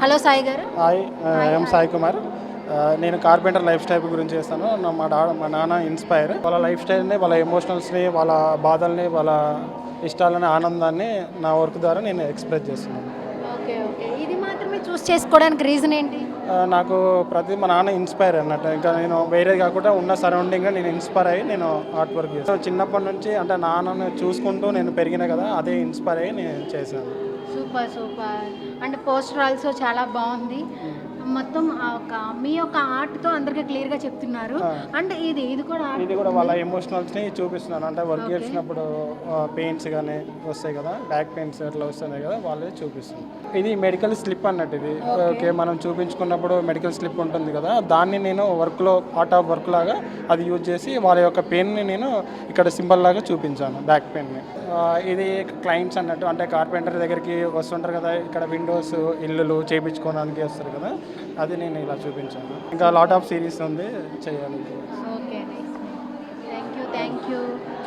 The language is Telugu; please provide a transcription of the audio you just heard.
హలో సాయి గారు. Hi, I'm Sai Kumar. నేను కార్పెంటర్ లైఫ్ స్టైల్ గురించి చేస్తాను. మా నాన్న ఇన్స్పైర్. వాళ్ళ లైఫ్ స్టైల్ని, వాళ్ళ ఎమోషనల్స్ని, వాళ్ళ బాధల్ని, వాళ్ళ ఇష్టాలని, ఆనందాన్ని నా వర్క్ ద్వారా నేను ఎక్స్ప్రెస్ చేస్తున్నాను. Okay, okay. ఇది మాత్రమే చూస్ చేసుకోవడానికి రీజన్ ఏంటి? నాకు మా నాన్న ఇన్స్పైర్ అన్నట్టు. ఇంకా నేను వేరే కాకుండా ఉన్న సరౌండింగ్గా నేను ఇన్స్పైర్ అయ్యి నేను ఆర్ట్ వర్క్ చేస్తాను. చిన్నప్పటి నుంచి అంటే నాన్నని చూసుకుంటూ నేను పెరిగిన కదా, అదే ఇన్స్పైర్ అయ్యి నేను చేశాను. Super, super. And poster also చాలా బాగుంది. మొత్తం మీ యొక్క ఆర్ట్తో అందరికీ క్లియర్గా చెప్తున్నారు. అండ్ ఇది కూడా వాళ్ళ ఎమోషనల్స్ని చూపిస్తున్నాను. అంటే వర్క్ చేసినప్పుడు పెయిన్స్ కానీ వస్తాయి కదా, బ్యాక్ పెయిన్స్ అట్లా వస్తున్నాయి కదా, వాళ్ళే చూపిస్తున్నాను. ఇది మెడికల్ స్లిప్ అన్నట్టు. ఇది ఓకే, మనం చూపించుకున్నప్పుడు మెడికల్ స్లిప్ ఉంటుంది కదా, దాన్ని నేను వర్క్లో పార్ట్ ఆఫ్ వర్క్ లాగా అది యూజ్ చేసి వాళ్ళ యొక్క పెయిన్ని నేను ఇక్కడ సింబల్ లాగా చూపించాను, బ్యాక్ పెయిన్ని. ఇది క్లయింట్స్ అన్నట్టు, అంటే కార్పెంటర్ దగ్గరికి వస్తుంటారు కదా, ఇక్కడ విండోస్ ఇల్లులు చేయించుకోవడానికి వస్తారు కదా, అది నేను ఇలా చూపించాను. ఇంకా లాట్ ఆఫ్ సిరీస్ ఉంది చేయాలి. Okay, thank you.